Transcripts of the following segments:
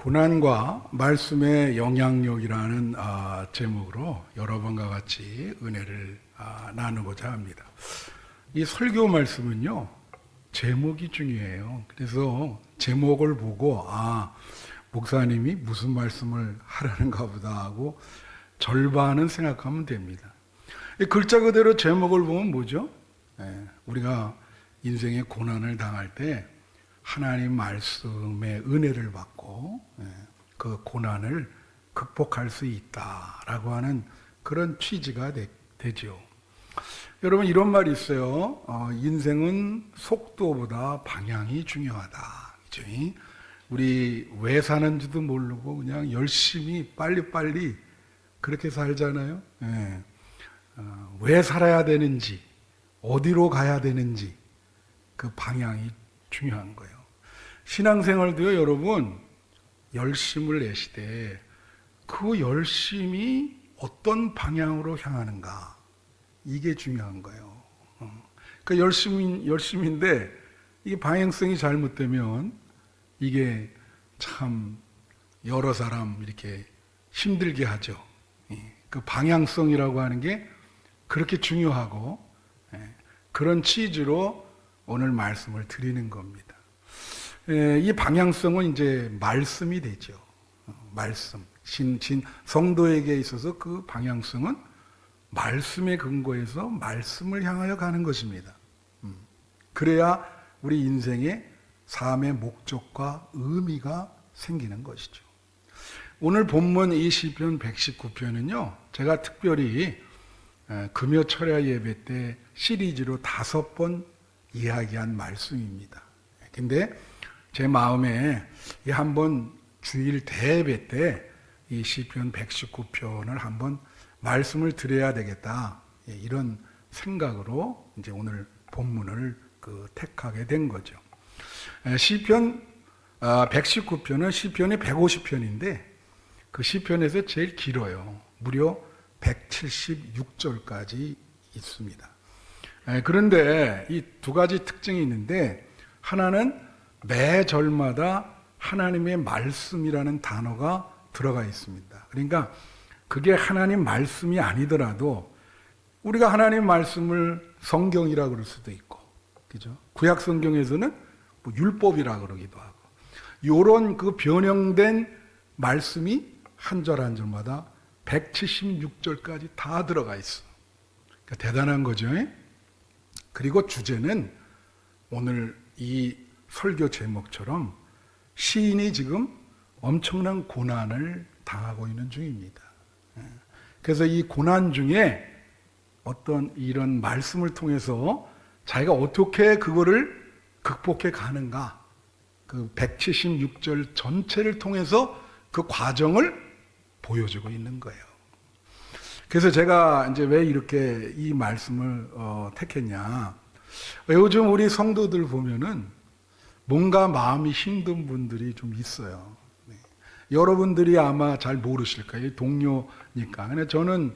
고난과 말씀의 영향력이라는 제목으로 여러분과 같이 은혜를 나누고자 합니다. 이 설교 말씀은요, 제목이 중요해요. 그래서 제목을 보고 목사님이 무슨 말씀을 하려는가 보다 하고 절반은 생각하면 됩니다. 글자 그대로 제목을 보면 뭐죠? 우리가 인생의 고난을 당할 때 하나님 말씀의 은혜를 받고 그 고난을 극복할 수 있다라고 하는 그런 취지가 되죠. 여러분, 이런 말이 있어요. 인생은 속도보다 방향이 중요하다. 그죠? 우리 왜 사는지도 모르고 그냥 열심히 빨리빨리 그렇게 살잖아요. 왜 살아야 되는지, 어디로 가야 되는지 그 방향이 중요한 거예요. 신앙생활도요, 여러분, 열심을 내시되 그 열심이 어떤 방향으로 향하는가, 이게 중요한 거예요. 그 열심인데 이게 방향성이 잘못되면 이게 참 여러 사람 이렇게 힘들게 하죠. 그 방향성이라고 하는 게 그렇게 중요하고 그런 취지로 오늘 말씀을 드리는 겁니다. 이 방향성은 이제 말씀이 되죠. 말씀. 성도에게 있어서 그 방향성은 말씀에 근거해서 말씀을 향하여 가는 것입니다. 그래야 우리 인생의 삶의 목적과 의미가 생기는 것이죠. 오늘 본문 이 시편 119편은요, 제가 특별히 금요 철야 예배 때 시리즈로 5번 이야기한 말씀입니다. 근데 제 마음에 한번 주일 대예배 때 이 시편 119편을 한번 말씀을 드려야 되겠다, 이런 생각으로 이제 오늘 본문을 택하게 된 거죠. 시편 119편은 시편이 150편인데 그 시편에서 제일 길어요. 무려 176절까지 있습니다. 그런데 이 두 가지 특징이 있는데, 하나는 매 절마다 하나님의 말씀이라는 단어가 들어가 있습니다. 그러니까 그게 하나님 말씀이 아니더라도 우리가 하나님 말씀을 성경이라고 그럴 수도 있고, 그죠? 구약 성경에서는 뭐 율법이라고 그러기도 하고, 요런 그 변형된 말씀이 한 절 한 절마다 176절까지 다 들어가 있어. 그러니까 대단한 거죠. 그리고 주제는 오늘 이 설교 제목처럼 시인이 지금 엄청난 고난을 당하고 있는 중입니다. 그래서 이 고난 중에 어떤 이런 말씀을 통해서 자기가 어떻게 그거를 극복해 가는가, 그 176절 전체를 통해서 그 과정을 보여주고 있는 거예요. 그래서 제가 이제 왜 이렇게 이 말씀을 택했냐. 요즘 우리 성도들 보면은 뭔가 마음이 힘든 분들이 좀 있어요. 여러분들이 아마 잘 모르실 거예요. 동료니까. 근데 저는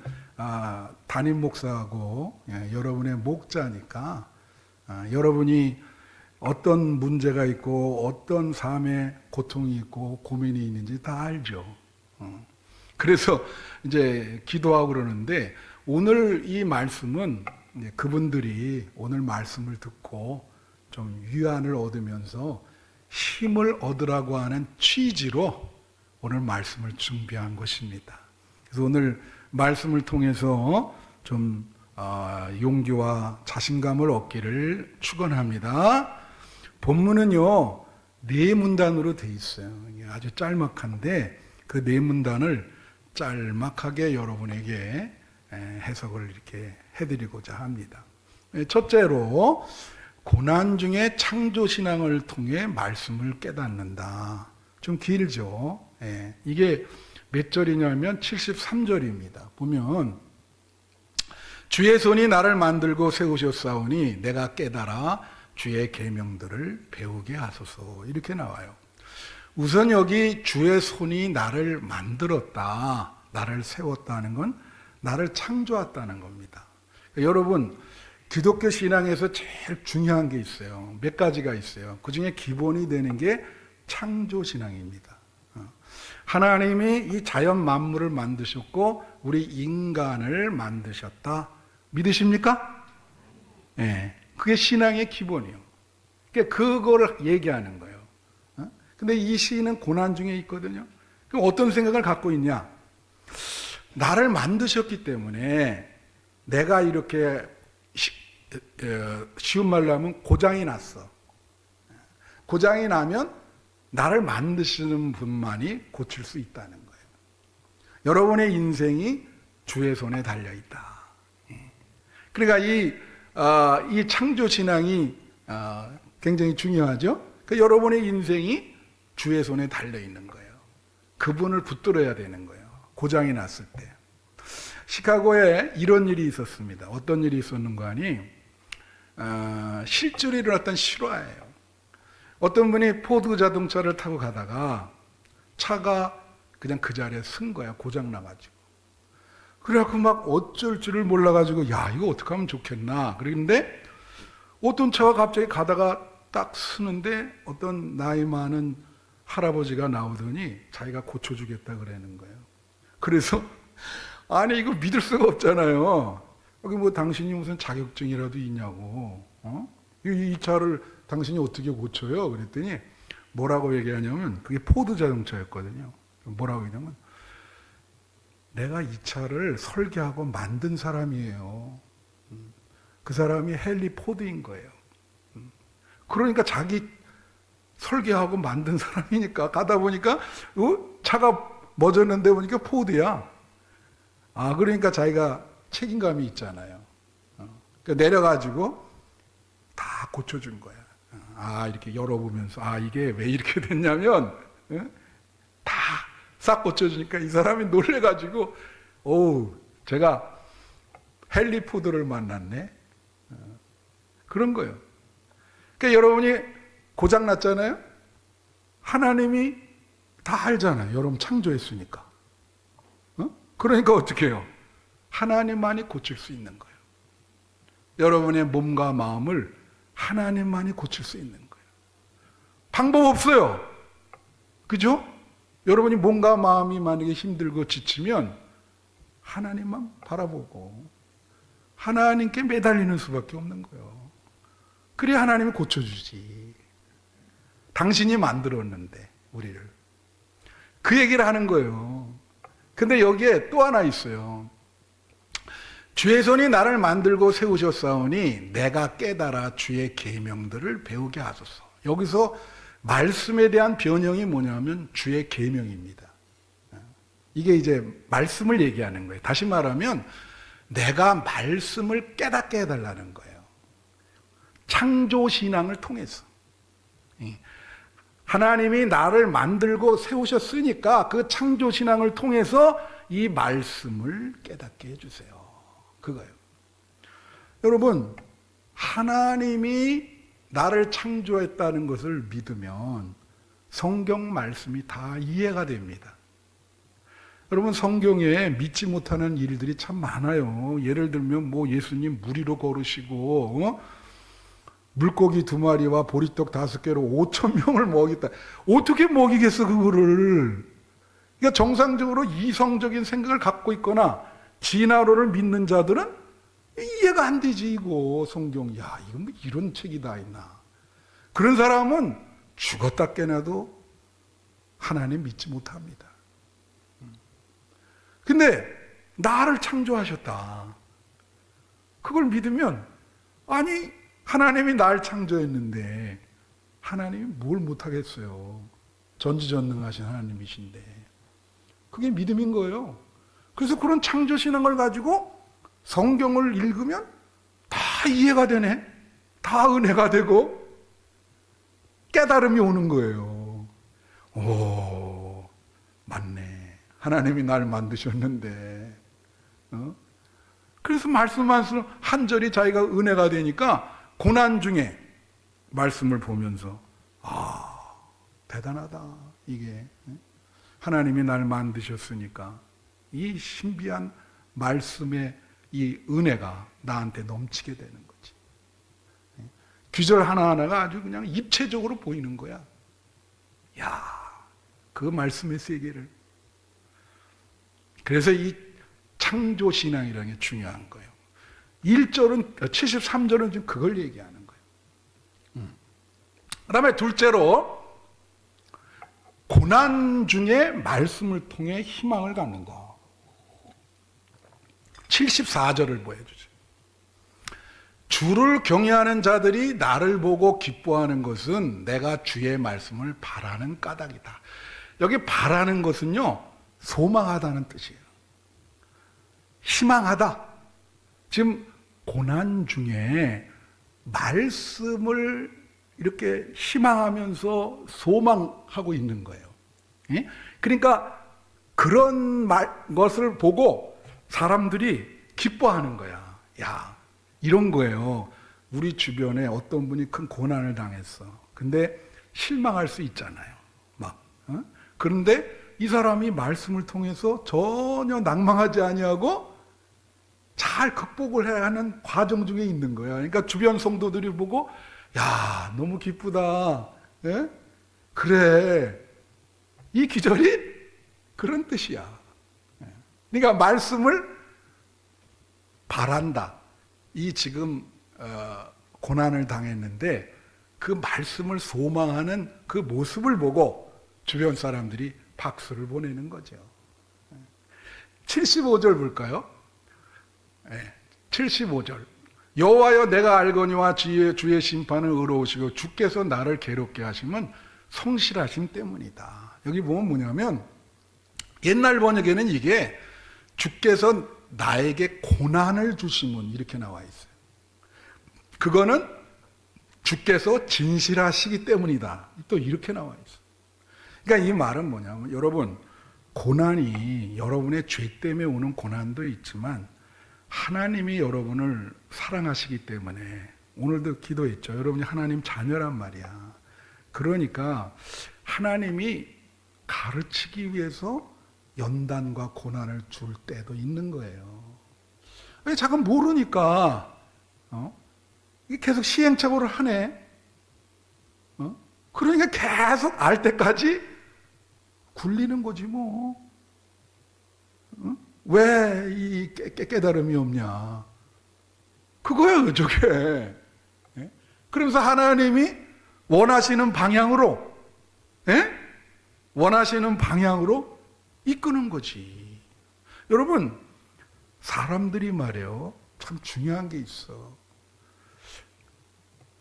담임 목사하고 여러분의 목자니까 여러분이 어떤 문제가 있고 어떤 삶의 고통이 있고 고민이 있는지 다 알죠. 그래서 이제 기도하고 그러는데, 오늘 이 말씀은 그분들이 오늘 말씀을 듣고 좀 위안을 얻으면서 힘을 얻으라고 하는 취지로 오늘 말씀을 준비한 것입니다. 그래서 오늘 말씀을 통해서 좀 용기와 자신감을 얻기를 축원합니다. 본문은요 4문단으로 돼 있어요. 아주 짤막한데 그 4문단을 짤막하게 여러분에게 해석을 이렇게 해드리고자 합니다. 첫째로, 고난 중에 창조신앙을 통해 말씀을 깨닫는다. 좀 길죠. 이게 몇 절이냐면 73절입니다. 보면 주의 손이 나를 만들고 세우셨사오니 내가 깨달아 주의 계명들을 배우게 하소서, 이렇게 나와요. 우선 여기 주의 손이 나를 만들었다, 나를 세웠다는 건 나를 창조했다는 겁니다. 여러분, 기독교 신앙에서 제일 중요한 게 있어요. 몇 가지가 있어요. 그 중에 기본이 되는 게 창조신앙입니다. 하나님이 이 자연 만물을 만드셨고 우리 인간을 만드셨다. 믿으십니까? 예. 그게 신앙의 기본이에요. 그러니까 그거를 얘기하는 거예요. 근데 이 시인은 고난 중에 있거든요. 그럼 어떤 생각을 갖고 있냐? 나를 만드셨기 때문에 내가 이렇게 쉬운 말로 하면 고장이 났어. 고장이 나면 나를 만드시는 분만이 고칠 수 있다는 거예요. 여러분의 인생이 주의 손에 달려 있다. 그러니까 이 창조 신앙이 굉장히 중요하죠. 그러니까 여러분의 인생이 주의 손에 달려 있는 거예요. 그분을 붙들어야 되는 거예요. 고장이 났을 때. 시카고에 이런 일이 있었습니다. 어떤 일이 있었는가 하니 실줄이 일어났던 실화예요. 어떤 분이 포드 자동차를 타고 가다가 차가 그냥 그 자리에 쓴 거야. 고장 나가지고. 그래갖고 막 어쩔 줄을 몰라가지고 야 이거 어떻게 하면 좋겠나. 그런데 어떤 차가 갑자기 가다가 딱 쓰는데 어떤 나이 많은 할아버지가 나오더니 자기가 고쳐주겠다 그러는 거예요. 그래서 아니 이거 믿을 수가 없잖아요. 여기 뭐 당신이 무슨 자격증이라도 있냐고. 이 차를 당신이 어떻게 고쳐요? 그랬더니 뭐라고 얘기하냐면 그게 포드 자동차였거든요. 뭐라고 얘기하냐면 내가 이 차를 설계하고 만든 사람이에요. 그 사람이 헨리 포드인 거예요. 그러니까 자기 설계하고 만든 사람이니까 가다 보니까 차가 멎었는데 보니까 포드야. 그러니까 자기가 책임감이 있잖아요. 그러니까 내려가지고 다 고쳐준 거야. 이렇게 열어보면서 이게 왜 이렇게 됐냐면 다 싹 고쳐주니까 이 사람이 놀래가지고 제가 헨리 포드를 만났네. 그런 거예요. 그러니까 여러분이 고장났잖아요. 하나님이 다 알잖아요. 여러분 창조했으니까. 그러니까 어떻게 해요? 하나님만이 고칠 수 있는 거예요. 여러분의 몸과 마음을 하나님만이 고칠 수 있는 거예요. 방법 없어요. 그죠? 여러분이 몸과 마음이 만약에 힘들고 지치면 하나님만 바라보고 하나님께 매달리는 수밖에 없는 거예요. 그래야 하나님이 고쳐주지. 당신이 만들었는데 우리를. 그 얘기를 하는 거예요. 근데 여기에 또 하나 있어요. 주의 손이 나를 만들고 세우셨사오니 내가 깨달아 주의 계명들을 배우게 하소서. 여기서 말씀에 대한 변형이 뭐냐면 주의 계명입니다. 이게 이제 말씀을 얘기하는 거예요. 다시 말하면 내가 말씀을 깨닫게 해달라는 거예요. 창조신앙을 통해서. 하나님이 나를 만들고 세우셨으니까 그 창조신앙을 통해서 이 말씀을 깨닫게 해주세요. 그거예요. 여러분, 하나님이 나를 창조했다는 것을 믿으면 성경 말씀이 다 이해가 됩니다. 여러분, 성경에 믿지 못하는 일들이 참 많아요. 예를 들면 뭐 예수님 물 위로 걸으시고 물고기 2마리와 보리떡 5개로 5,000명을 먹이다. 어떻게 먹이겠어 그거를. 그러니까 정상적으로 이성적인 생각을 갖고 있거나 진화론을 믿는 자들은 이해가 안 되지 이거 성경. 야 이건 뭐 이런 책이 다 있나. 그런 사람은 죽었다 깨나도 하나님 믿지 못합니다. 근데 나를 창조하셨다. 그걸 믿으면 아니 하나님이 날 창조했는데 하나님이 뭘 못하겠어요. 전지전능하신 하나님이신데. 그게 믿음인 거예요. 그래서 그런 창조신앙을 가지고 성경을 읽으면 다 이해가 되네. 다 은혜가 되고 깨달음이 오는 거예요. 오, 맞네. 하나님이 날 만드셨는데. 그래서 말씀할수록 한 절이 자기가 은혜가 되니까 고난 중에 말씀을 보면서 대단하다. 이게 하나님이 날 만드셨으니까 이 신비한 말씀의 이 은혜가 나한테 넘치게 되는 거지. 규절 하나하나가 아주 그냥 입체적으로 보이는 거야. 야, 그 말씀의 세계를. 그래서 이 창조신앙이라는 게 중요한 거예요. 73절은 지금 그걸 얘기하는 거예요. 그 다음에 둘째로, 고난 중에 말씀을 통해 희망을 갖는다. 74절을 보여주죠. 주를 경외하는 자들이 나를 보고 기뻐하는 것은 내가 주의 말씀을 바라는 까닭이다. 여기 바라는 것은요, 소망하다는 뜻이에요. 희망하다. 지금 고난 중에 말씀을 이렇게 희망하면서 소망하고 있는 거예요. 그러니까 그런 것을 보고 사람들이 기뻐하는 거야. 야, 이런 거예요. 우리 주변에 어떤 분이 큰 고난을 당했어. 근데 실망할 수 있잖아요. 그런데 이 사람이 말씀을 통해서 전혀 낭망하지 아니하고 잘 극복을 해야 하는 과정 중에 있는 거야. 그러니까 주변 성도들이 보고, 야, 너무 기쁘다. 예? 그래. 이 기절이 그런 뜻이야. 그러니까 말씀을 바란다. 이 지금 고난을 당했는데 그 말씀을 소망하는 그 모습을 보고 주변 사람들이 박수를 보내는 거죠. 75절 볼까요? 75절. 여호와여, 내가 알거니와 주의 심판은 의로우시고 주께서 나를 괴롭게 하심은 성실하심 때문이다. 여기 보면 뭐냐면, 옛날 번역에는 이게 주께서 나에게 고난을 주심은 이렇게 나와 있어요. 그거는 주께서 진실하시기 때문이다. 또 이렇게 나와 있어요. 그러니까 이 말은 뭐냐면, 여러분, 고난이 여러분의 죄 때문에 오는 고난도 있지만 하나님이 여러분을 사랑하시기 때문에, 오늘도 기도했죠. 여러분이 하나님 자녀란 말이야. 그러니까 하나님이 가르치기 위해서 연단과 고난을 줄 때도 있는 거예요. 왜 잠깐 모르니까 이게 계속 시행착오를 하네. 그러니까 계속 알 때까지 굴리는 거지 뭐. 왜 이 깨달음이 없냐? 그거예요, 저게. 그러면서 하나님이 원하시는 방향으로, 원하시는 방향으로 이끄는 거지. 여러분, 사람들이 말이에요, 참 중요한 게 있어.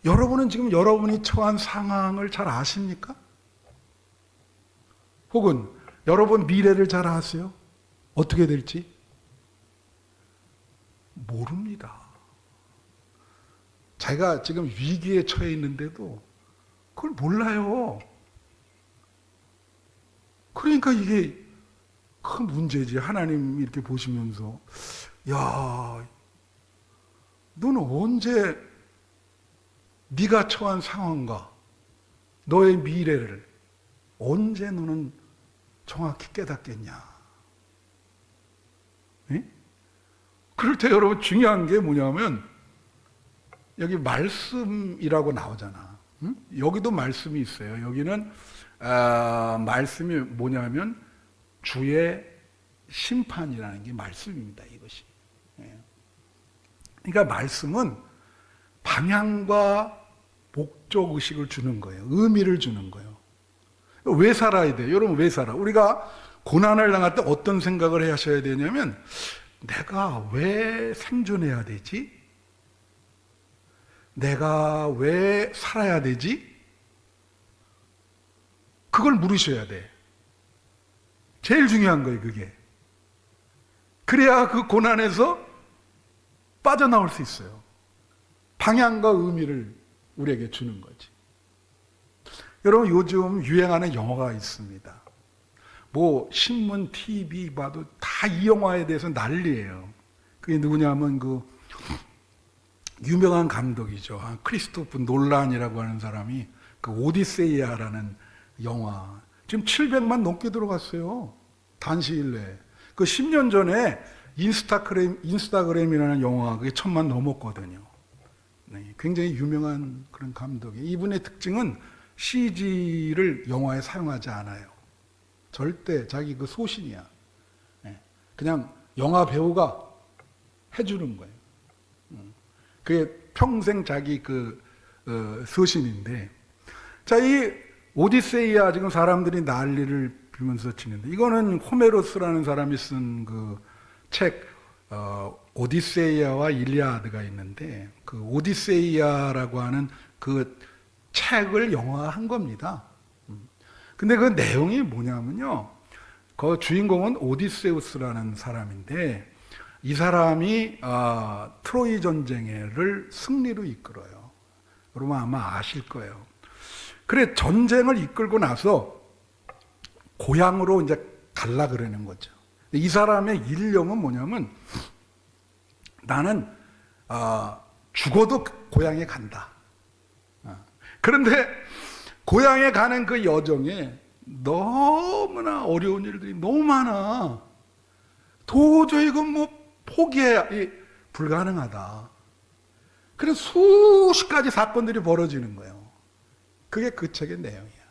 여러분은 지금 여러분이 처한 상황을 잘 아십니까? 혹은 여러분 미래를 잘 아세요? 어떻게 될지? 모릅니다. 제가 지금 위기에 처해 있는데도 그걸 몰라요. 그러니까 이게 큰 문제지. 하나님 이렇게 보시면서, 야, 너는 언제 네가 처한 상황과 너의 미래를 언제 너는 정확히 깨닫겠냐? 그럴 때 여러분 중요한 게 뭐냐면, 여기 말씀이라고 나오잖아. 여기도 말씀이 있어요. 여기는 말씀이 뭐냐면 주의 심판이라는 게 말씀입니다. 이것이. 그러니까 말씀은 방향과 목적 의식을 주는 거예요. 의미를 주는 거예요. 왜 살아야 돼요? 여러분, 왜 살아? 우리가 고난을 당할 때 어떤 생각을 하셔야 되냐면, 내가 왜 생존해야 되지? 내가 왜 살아야 되지? 그걸 물으셔야 돼. 제일 중요한 거예요, 그게. 그래야 그 고난에서 빠져나올 수 있어요. 방향과 의미를 우리에게 주는 거지. 여러분, 요즘 유행하는 영화가 있습니다. 뭐 신문, TV 봐도 다 이 영화에 대해서 난리예요. 그게 누구냐면 그 유명한 감독이죠. 크리스토프 놀란이라고 하는 사람이 그 오디세이아라는 영화, 지금 700만 넘게 들어갔어요. 단시일 내에. 그 10년 전에 인스타그램이라는 영화, 그게 1000만 넘었거든요. 네, 굉장히 유명한 그런 감독이에요. 이분의 특징은 CG를 영화에 사용하지 않아요. 절대 자기 그 소신이야. 예. 그냥 영화 배우가 해주는 거예요. 그게 평생 자기 그 소신인데, 자, 이 오디세이아 지금 사람들이 난리를 빌면서 치는데, 이거는 호메로스라는 사람이 쓴 그 책 오디세이아와 일리아드가 있는데, 그 오디세이아라고 하는 그 책을 영화한 겁니다. 근데 그 내용이 뭐냐면요, 그 주인공은 오디세우스라는 사람인데, 이 사람이 트로이 전쟁을 승리로 이끌어요. 여러분 아마 아실 거예요. 그래, 전쟁을 이끌고 나서 고향으로 이제 갈라 그러는 거죠. 이 사람의 일념은 뭐냐면, 나는 죽어도 고향에 간다. 그런데 고향에 가는 그 여정에 너무나 어려운 일들이 너무 많아. 도저히 이건 뭐 포기해야 불가능하다. 그래서 수십 가지 사건들이 벌어지는 거예요. 그게 그 책의 내용이야.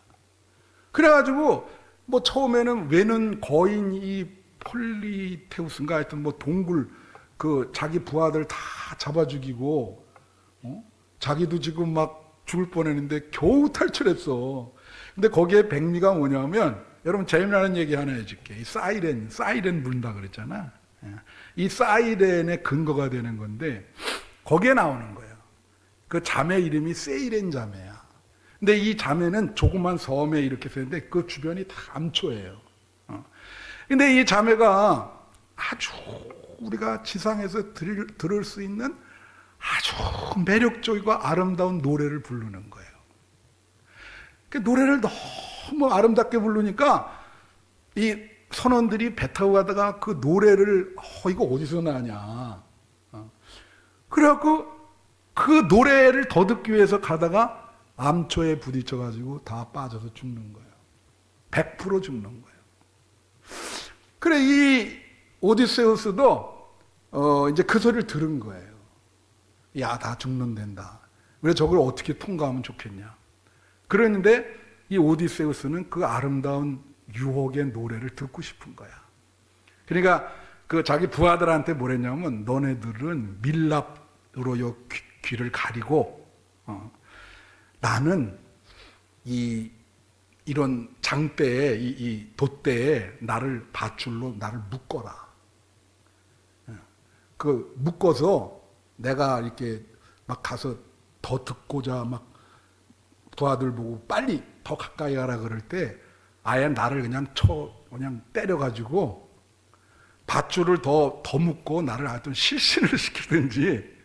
그래가지고 뭐 처음에는 외는 거인 이 폴리테우스인가 하여튼 뭐 동굴 그 자기 부하들 다 잡아 죽이고, 자기도 지금 막 죽을 뻔했는데 겨우 탈출했어. 근데 거기에 백미가 뭐냐면, 여러분 재미나는 얘기 하나 해줄게. 이 사이렌 부른다 그랬잖아. 이 사이렌의 근거가 되는 건데, 거기에 나오는 거예요. 그 자매 이름이 세이렌 자매야. 근데 이 자매는 조그만 섬에 이렇게 사는데 그 주변이 다 암초예요. 근데 이 자매가 아주 우리가 지상에서 들을 수 있는 아주 매력적이고 아름다운 노래를 부르는 거예요. 그 노래를 너무 아름답게 부르니까 이 선원들이 배 타고 가다가 그 노래를 이거 어디서 나냐. 그래갖고 그 노래를 더 듣기 위해서 가다가 암초에 부딪혀가지고 다 빠져서 죽는 거예요. 100% 죽는 거예요. 그래, 이 오디세우스도 이제 그 소리를 들은 거예요. 야, 다 죽는단다. 왜 저걸 어떻게 통과하면 좋겠냐. 그랬는데 이 오디세우스는 그 아름다운 유혹의 노래를 듣고 싶은 거야. 그러니까 그 자기 부하들한테 뭐랬냐면, 너네들은 밀랍으로 요 귀를 가리고, 나는 이런 장대에, 이 돛대에 나를 밧줄로 나를 묶어라. 그 묶어서 내가 이렇게 막 가서 더 듣고자 막 부하들 보고 빨리 더 가까이 가라 그럴 때 아예 나를 그냥 때려가지고 밧줄을 더 묶고 나를 하여튼 실신을 시키든지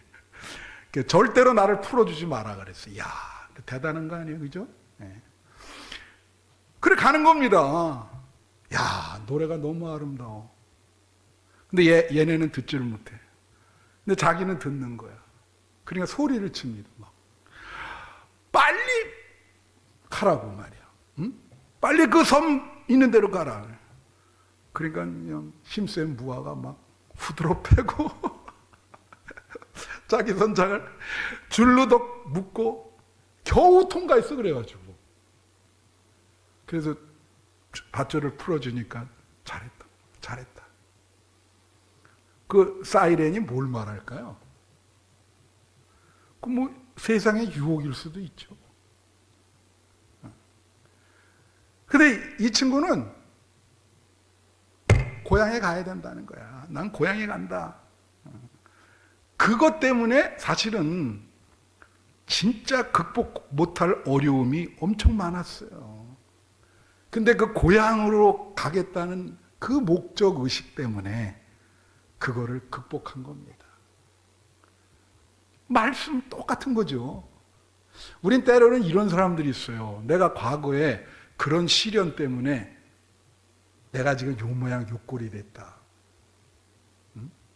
절대로 나를 풀어주지 마라 그랬어. 이야, 대단한 거 아니에요, 그죠? 네. 그래 가는 겁니다. 야, 노래가 너무 아름다워. 근데 얘네는 듣지를 못해. 근데 자기는 듣는 거야. 그러니까 소리를 칩니다. 막. 빨리 가라고 말이야. 응? 빨리 그 섬 있는 데로 가라. 그러니까 그냥 힘센 부하가 막 후드로 패고 자기 선장을 줄로 더 묶고 겨우 통과했어. 그래가지고 그래서 밧줄을 풀어주니까 잘했다. 그 사이렌이 뭘 말할까요? 그 뭐 세상의 유혹일 수도 있죠. 근데 이 친구는 고향에 가야 된다는 거야. 난 고향에 간다. 그것 때문에 사실은 진짜 극복 못할 어려움이 엄청 많았어요. 근데 그 고향으로 가겠다는 그 목적 의식 때문에 그거를 극복한 겁니다. 말씀 똑같은 거죠. 우린 때로는 이런 사람들이 있어요. 내가 과거에 그런 시련 때문에 내가 지금 요 모양 요 꼴이 됐다.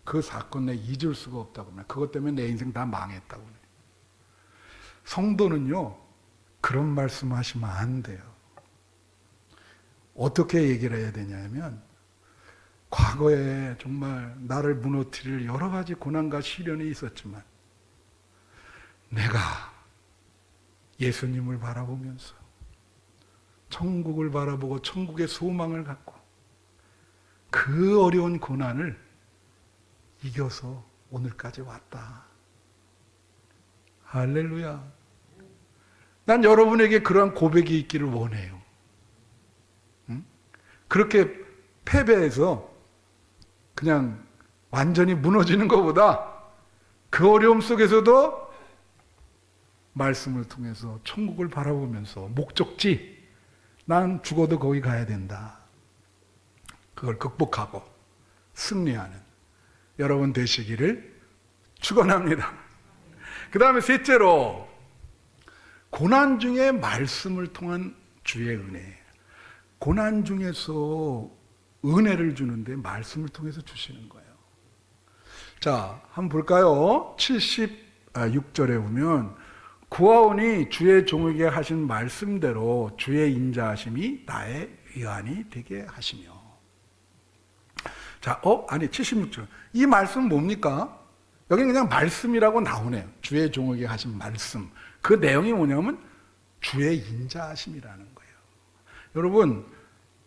그 사건 내가 잊을 수가 없다고 그래. 그것 때문에 내 인생 다 망했다고 그래. 성도는요, 그런 말씀 하시면 안 돼요. 어떻게 얘기를 해야 되냐면, 과거에 정말 나를 무너뜨릴 여러 가지 고난과 시련이 있었지만, 내가 예수님을 바라보면서 천국을 바라보고 천국의 소망을 갖고 그 어려운 고난을 이겨서 오늘까지 왔다. 할렐루야. 난 여러분에게 그러한 고백이 있기를 원해요. 응? 그렇게 패배해서 그냥 완전히 무너지는 것보다 그 어려움 속에서도 말씀을 통해서 천국을 바라보면서 목적지, 난 죽어도 거기 가야 된다. 그걸 극복하고 승리하는 여러분 되시기를 축원합니다. 그 다음에 셋째로, 고난 중에 말씀을 통한 주의 은혜. 고난 중에서 은혜를 주는데 말씀을 통해서 주시는 거예요. 자, 한번 볼까요? 76절에 보면 구하오니 주의 종에게 하신 말씀대로 주의 인자하심이 나의 위안이 되게 하시며. 자, 아니 76절. 이 말씀은 뭡니까? 여기 그냥 말씀이라고 나오네요. 주의 종에게 하신 말씀. 그 내용이 뭐냐면 주의 인자하심이라는 거예요. 여러분,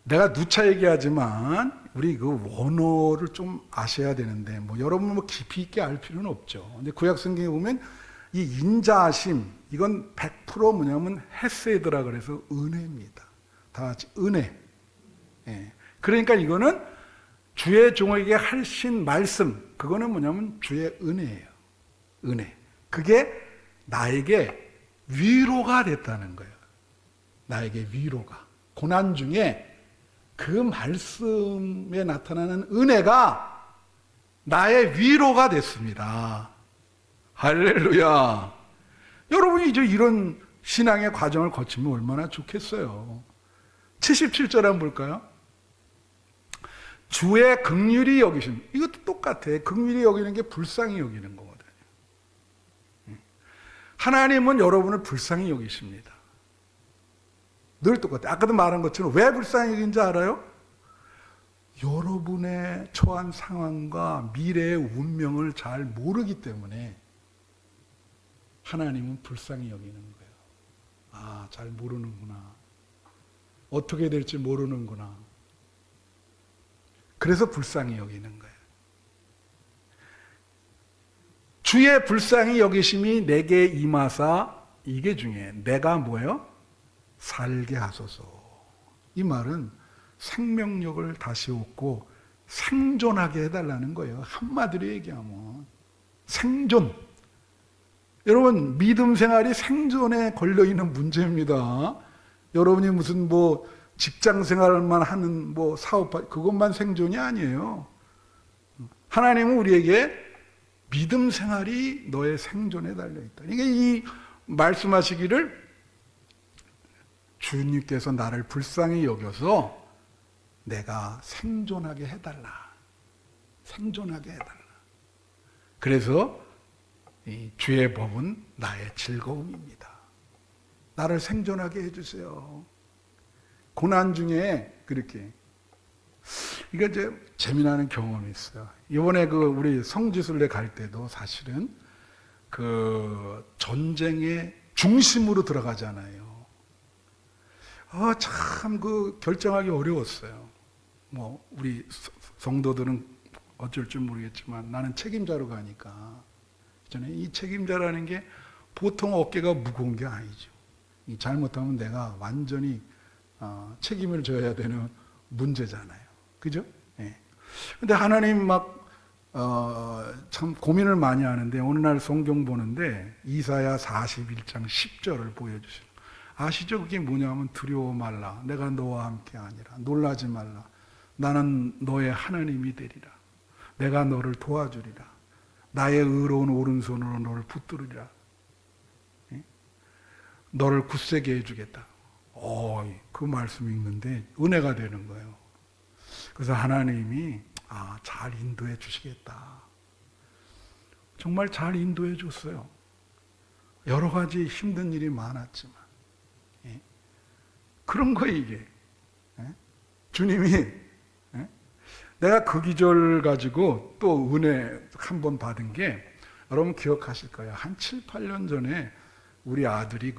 내가 누차 얘기하지만 우리 그 원어를 좀 아셔야 되는데, 여러분 깊이 있게 알 필요는 없죠. 근데 구약 성경에 보면 이 인자하심, 이건 100% 뭐냐면 헤세드라 그래서 은혜입니다. 다 같이 은혜. 예. 그러니까 이거는 주의 종에게 하신 말씀, 그거는 뭐냐면 주의 은혜예요. 은혜. 그게 나에게 위로가 됐다는 거예요. 나에게 위로가. 고난 중에 그 말씀에 나타나는 은혜가 나의 위로가 됐습니다. 할렐루야. 여러분이 이제 이런 신앙의 과정을 거치면 얼마나 좋겠어요. 77절 한번 볼까요? 주의 긍휼히 여기심. 이것도 똑같아. 긍휼히 여기는 게 불쌍히 여기는 거거든요. 하나님은 여러분을 불쌍히 여기십니다. 늘 똑같아요. 아까도 말한 것처럼 왜 불쌍히 여긴지 알아요? 여러분의 처한 상황과 미래의 운명을 잘 모르기 때문에 하나님은 불쌍히 여기는 거예요. 아, 잘 모르는구나. 어떻게 될지 모르는구나. 그래서 불쌍히 여기는 거예요. 주의 불쌍히 여기심이 내게 임하사, 이게 중요해. 내가 뭐예요? 살게 하소서. 이 말은 생명력을 다시 얻고 생존하게 해달라는 거예요. 한마디로 얘기하면 생존. 여러분, 믿음 생활이 생존에 걸려있는 문제입니다. 여러분이 무슨 직장 생활만 하는 사업, 그것만 생존이 아니에요. 하나님은 우리에게 믿음 생활이 너의 생존에 달려있다. 이게 이 말씀하시기를 주님께서 나를 불쌍히 여겨서 내가 생존하게 해달라. 생존하게 해달라. 그래서 이 주의 법은 나의 즐거움입니다. 나를 생존하게 해주세요. 고난 중에 그렇게. 이게 이제 재미나는 경험이 있어요. 이번에 우리 성지순례 갈 때도 사실은 그 전쟁의 중심으로 들어가잖아요. 참 결정하기 어려웠어요. 우리 성도들은 어쩔 줄 모르겠지만 나는 책임자로 가니까. 저는 이 책임자라는 게 보통 어깨가 무거운 게 아니죠. 잘못하면 내가 완전히 책임을 져야 되는 문제잖아요. 그죠? 예. 근데 하나님 참 고민을 많이 하는데, 어느 날 성경 보는데 이사야 41장 10절을 보여주시는. 아시죠? 그게 뭐냐면 두려워 말라. 내가 너와 함께 아니라. 놀라지 말라. 나는 너의 하나님이 되리라. 내가 너를 도와주리라. 나의 의로운 오른손으로 너를 붙들으리라. 예? 너를 굳세게 해주겠다. 그 말씀 읽는데 은혜가 되는 거예요. 그래서 하나님이 잘 인도해 주시겠다. 정말 잘 인도해 줬어요. 여러 가지 힘든 일이 많았지만. 예? 그런 거예요, 이게. 예? 주님이 내가 그 기절 가지고 또 은혜 한 번 받은 게, 여러분 기억하실 거예요. 한 7, 8년 전에 우리 아들이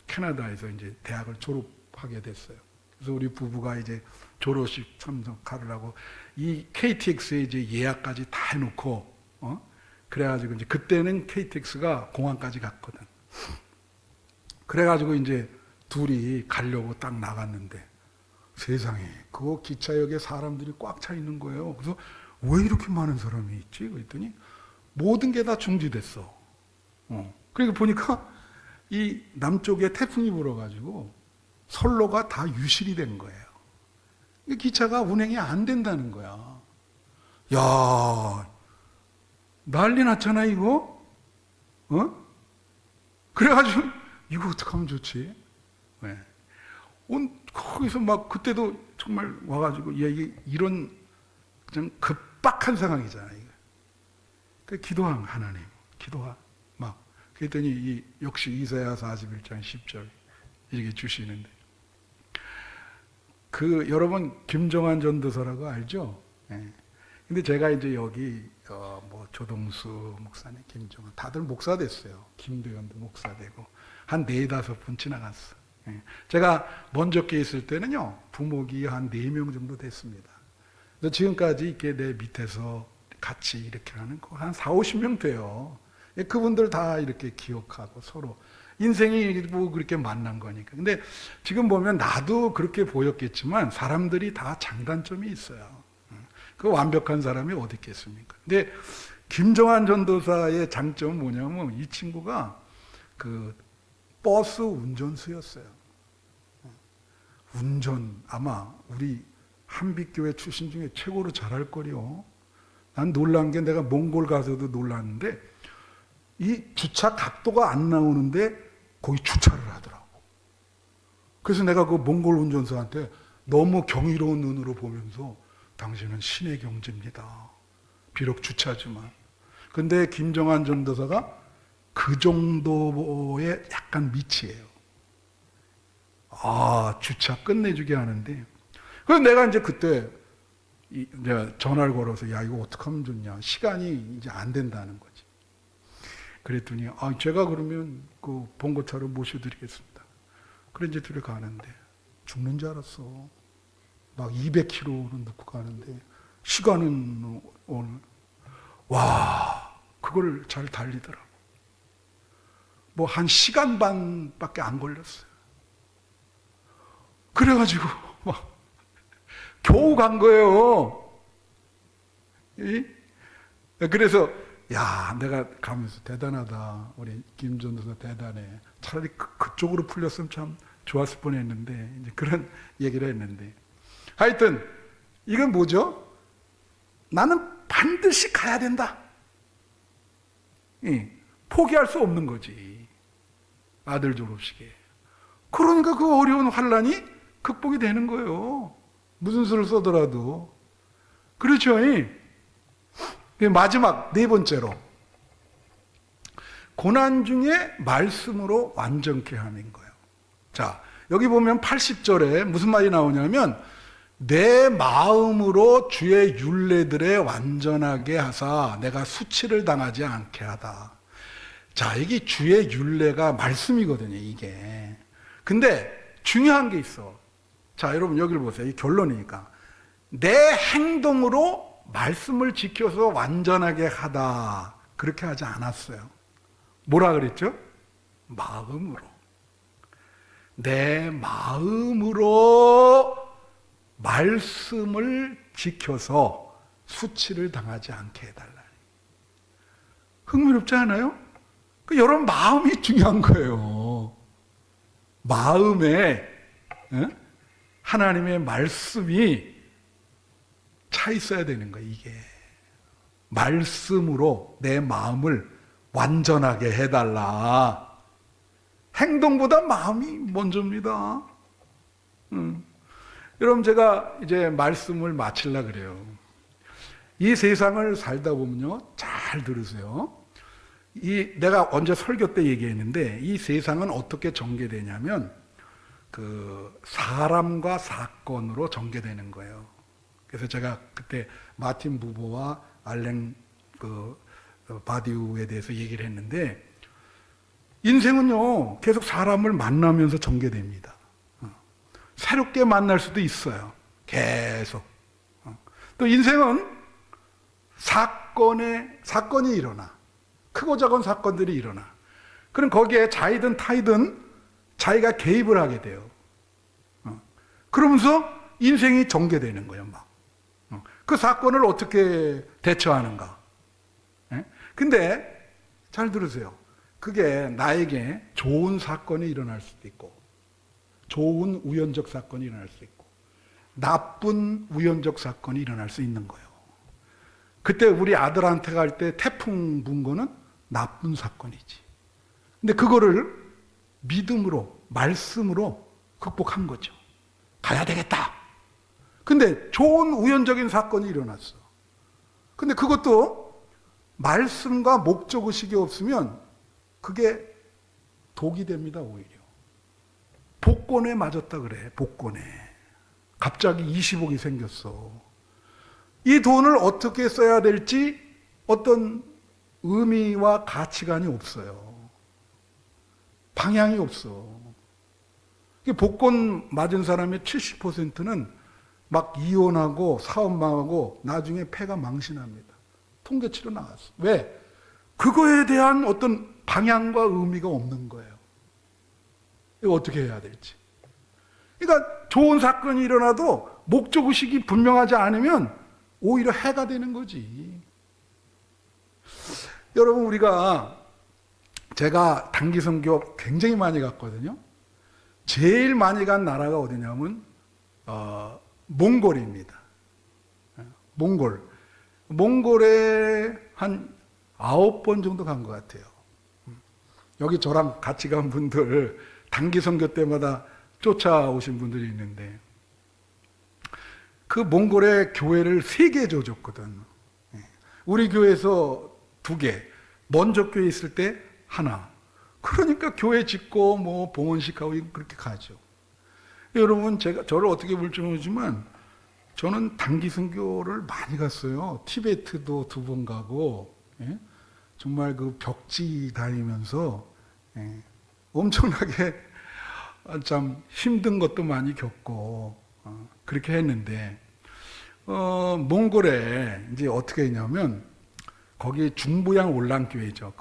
캐나다에서 이제 대학을 졸업하게 됐어요. 그래서 우리 부부가 이제 졸업식 참석하려고 이 KTX에 이제 예약까지 다 해놓고, 그래가지고 이제 그때는 KTX가 공항까지 갔거든. 그래가지고 이제 둘이 가려고 딱 나갔는데 세상에 그거 기차역에 사람들이 꽉 차 있는 거예요. 그래서 왜 이렇게 많은 사람이 있지? 그랬더니 모든 게 다 중지됐어. 그러니까 보니까 이 남쪽에 태풍이 불어가지고 선로가 다 유실이 된 거예요. 기차가 운행이 안 된다는 거야. 야, 난리 났잖아 이거. 그래가지고 이거 어떡하면 좋지? 네. 거기서 막 그때도 정말 와가지고 이게 이런 그냥 급박한 상황이잖아 이거. 그 기도한 하나님, 기도하 막 그랬더니 역시 이사야 41장 10절 이렇게 주시는데, 그 여러분 김정한 전도사라고 알죠? 네. 근데 제가 이제 여기 뭐 조동수 목사님, 김정한 다들 목사 됐어요. 김도현도 목사 되고 한 4-5분 지나갔어. 예. 제가 먼저 께 있을 때는요 부목이 한 4명 정도 됐습니다. 그래서 지금까지 이렇게 내 밑에서 같이 이렇게 하는 거 한 40-50명 돼요. 예, 그분들 다 이렇게 기억하고 서로 인생이 뭐 그렇게 만난 거니까. 근데 지금 보면 나도 그렇게 보였겠지만 사람들이 다 장단점이 있어요. 그 완벽한 사람이 어디 있겠습니까? 근데 김정한 전도사의 장점은 뭐냐면 이 친구가 그 버스 운전수였어요. 운전 아마 우리 한빛교회 출신 중에 최고로 잘할 거요. 난 놀란 게 내가 몽골 가서도 놀랐는데 이 주차 각도가 안 나오는데 거기 주차를 하더라고. 그래서 내가 그 몽골 운전수한테 너무 경이로운 눈으로 보면서 당신은 신의 경지입니다. 비록 주차지만. 근데 김정한 전도사가 그 정도의 약간 밑이에요. 주차 끝내주게 하는데. 그래서 내가 이제 그때 이제 전화를 걸어서 야, 이거 어떻게 하면 좋냐. 시간이 이제 안 된다는 거지. 그랬더니 제가 그러면 그 봉고차로 모셔드리겠습니다. 그래 이제 둘이 가는데 죽는 줄 알았어. 막 200km는 넣고 가는데 시간은 오늘 그걸 잘 달리더라고. 뭐 한 시간 반밖에 안 걸렸어요. 그래가지고 막 겨우 간 거예요. 그래서 야, 내가 가면서 대단하다. 우리 김 전도사 대단해. 차라리 그쪽으로 풀렸으면 참 좋았을 뻔했는데 이제 그런 얘기를 했는데, 하여튼 이건 뭐죠? 나는 반드시 가야 된다. 포기할 수 없는 거지. 아들 졸업식에. 그러니까 그 어려운 환란이 극복이 되는 거예요. 무슨 수를 써더라도. 그렇죠? 마지막 4번째로 고난 중에 말씀으로 완전케 함인 거예요. 자, 여기 보면 80절에 무슨 말이 나오냐면 내 마음으로 주의 율례들에 완전하게 하사 내가 수치를 당하지 않게 하다. 자, 이게 주의 율례가 말씀이거든요, 이게. 근데 중요한 게 있어. 자, 여러분 여기를 보세요. 이 결론이니까. 내 행동으로 말씀을 지켜서 완전하게 하다. 그렇게 하지 않았어요. 뭐라 그랬죠? 마음으로. 내 마음으로 말씀을 지켜서 수치를 당하지 않게 해달라. 흥미롭지 않아요? 여러분 마음이 중요한 거예요. 마음에 하나님의 말씀이 차 있어야 되는 거예요. 이게 말씀으로 내 마음을 완전하게 해달라. 행동보다 마음이 먼저입니다. 여러분 제가 이제 말씀을 마치려고 그래요. 이 세상을 살다 보면요, 잘 들으세요. 내가 언제 설교 때 얘기했는데 이 세상은 어떻게 전개되냐면 그 사람과 사건으로 전개되는 거예요. 그래서 제가 그때 마틴 부보와 알랭 바디우에 대해서 얘기를 했는데 인생은요 계속 사람을 만나면서 전개됩니다. 새롭게 만날 수도 있어요. 계속. 또 인생은 사건이 일어나. 크고 작은 사건들이 일어나. 그럼 거기에 자이든 타이든 자기가 개입을 하게 돼요. 그러면서 인생이 전개되는 거예요, 막. 그 사건을 어떻게 대처하는가. 근데 잘 들으세요. 그게 나에게 좋은 사건이 일어날 수도 있고, 좋은 우연적 사건이 일어날 수 있고, 나쁜 우연적 사건이 일어날 수 있는 거예요. 그때 우리 아들한테 갈 때 태풍 분 거는 나쁜 사건이지. 근데 그거를 믿음으로, 말씀으로 극복한 거죠. 가야 되겠다. 근데 좋은 우연적인 사건이 일어났어. 근데 그것도 말씀과 목적의식이 없으면 그게 독이 됩니다, 오히려. 복권에 맞았다 그래, 복권에. 갑자기 20억이 생겼어. 이 돈을 어떻게 써야 될지 어떤 의미와 가치관이 없어요. 방향이 없어. 복권 맞은 사람의 70%는 막 이혼하고 사업 망하고 나중에 폐가 망신합니다. 통계치로 나왔어. 왜? 그거에 대한 어떤 방향과 의미가 없는 거예요. 이거 어떻게 해야 될지. 그러니까 좋은 사건이 일어나도 목적의식이 분명하지 않으면 오히려 해가 되는 거지. 여러분, 제가 단기 선교 굉장히 많이 갔거든요. 제일 많이 간 나라가 어디냐면 몽골입니다. 몽골에 한 9번 정도 간 것 같아요. 여기 저랑 같이 간 분들 단기 선교 때마다 쫓아오신 분들이 있는데, 그 몽골에 교회를 3개 줘줬거든. 우리 교회에서 2개, 먼저 교회 있을 때 하나. 그러니까 교회 짓고 뭐 봉헌식하고 그렇게 가죠. 여러분, 저를 어떻게 볼지 모르지만 저는 단기 선교를 많이 갔어요. 티베트도 2번 가고, 정말 그 벽지 다니면서 엄청나게 참 힘든 것도 많이 겪고 그렇게 했는데, 몽골에 이제 어떻게 했냐면, 거기 중부양 올랑교회죠.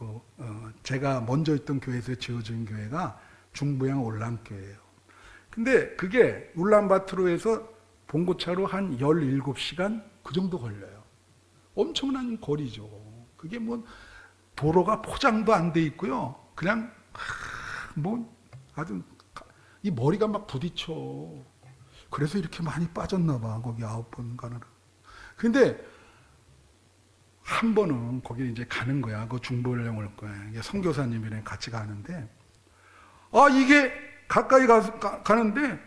제가 먼저 있던 교회에서 지어진 교회가 중부양 올랑교회예요. 근데 그게 울란바토르에서 봉고차로 한 17시간 그 정도 걸려요. 엄청난 거리죠. 그게 뭐 도로가 포장도 안 돼 있고요. 그냥 뭐 아주 이 머리가 막 부딪혀. 그래서 이렇게 많이 빠졌나 봐. 거기 9번 가느라. 근데 한 번은 거기 이제 가는 거야. 그 중보령 올 거야. 선교사님이랑 같이 가는데, 이게 가까이 가는데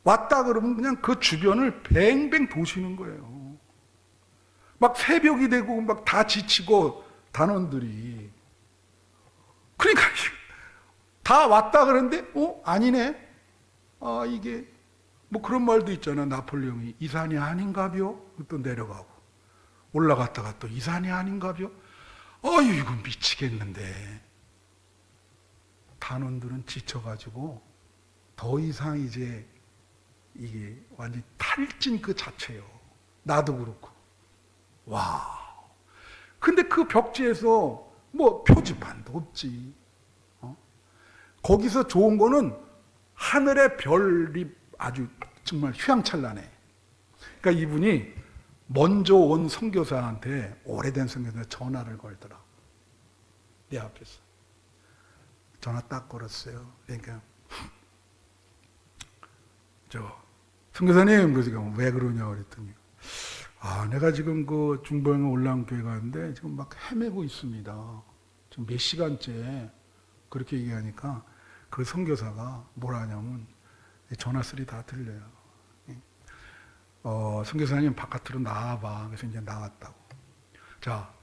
왔다 그러면 그냥 그 주변을 뱅뱅 도시는 거예요. 막 새벽이 되고 막 다 지치고 단원들이. 그러니까 다 왔다 그러는데 아니네. 이게 뭐 그런 말도 있잖아. 나폴레옹이 이 산이 아닌가벼? 또 내려가고 올라갔다가 또 이 산이 아닌가벼? 이거 미치겠는데. 단원들은 지쳐가지고 더 이상 이제 이게 완전히 탈진 그 자체예요. 나도 그렇고. 와. 근데 그 벽지에서 뭐 표지판도 없지. 거기서 좋은 거는 하늘의 별이 아주 정말 휘황찬란해. 그러니까 이분이 먼저 온 선교사한테, 오래된 선교사한테 전화를 걸더라. 내 앞에서. 전화 딱 걸었어요. 그러니까 선교사님, 그래서 왜 그러냐 그랬더니, 내가 지금 그 중부양에 올라온교회 가는데 지금 막 헤매고 있습니다. 지금 몇 시간째. 그렇게 얘기하니까 그 선교사가 뭐라 하냐면, 전화 소리 다 들려요. 선교사님 바깥으로 나와봐. 그래서 이제 나왔다고. 자,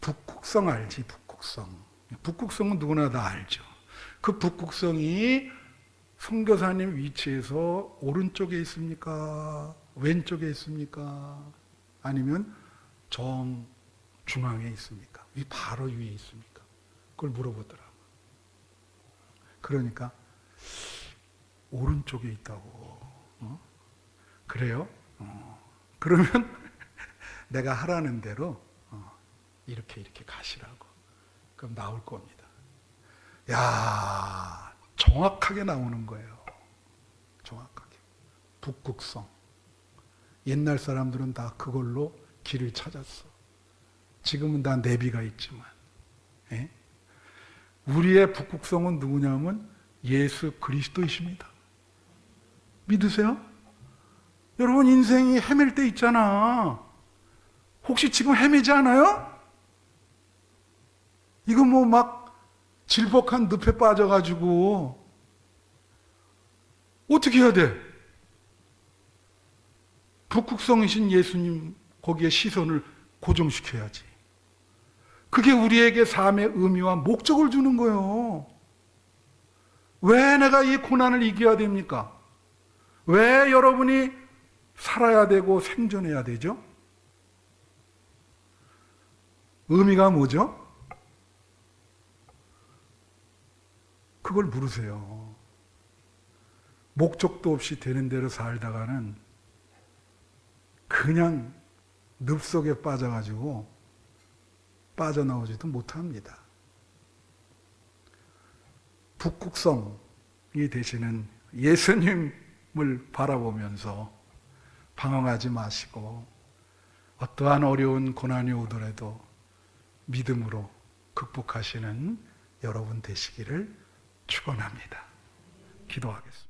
북극성 알지? 북극성. 북극성은 누구나 다 알죠. 그 북극성이 선교사님 위치에서 오른쪽에 있습니까? 왼쪽에 있습니까? 아니면 정중앙에 있습니까? 바로 위에 있습니까? 그걸 물어보더라고. 그러니까 오른쪽에 있다고. 그래요? 그러면 내가 하라는 대로 이렇게 가시라고. 그럼 나올 겁니다. 야, 정확하게 나오는 거예요. 정확하게. 북극성. 옛날 사람들은 다 그걸로 길을 찾았어. 지금은 다 내비가 있지만. 예? 우리의 북극성은 누구냐면 예수 그리스도이십니다. 믿으세요? 여러분 인생이 헤맬 때 있잖아. 혹시 지금 헤매지 않아요? 이거 뭐 막 질퍽한 늪에 빠져가지고 어떻게 해야 돼? 북극성이신 예수님 거기에 시선을 고정시켜야지. 그게 우리에게 삶의 의미와 목적을 주는 거예요. 왜 내가 이 고난을 이겨야 됩니까? 왜 여러분이 살아야 되고 생존해야 되죠? 의미가 뭐죠? 그걸 물으세요. 목적도 없이 되는 대로 살다가는 그냥 늪 속에 빠져가지고 빠져나오지도 못합니다. 북극성이 되시는 예수님을 바라보면서 방황하지 마시고 어떠한 어려운 고난이 오더라도 믿음으로 극복하시는 여러분 되시기를 축원합니다. 기도하겠습니다.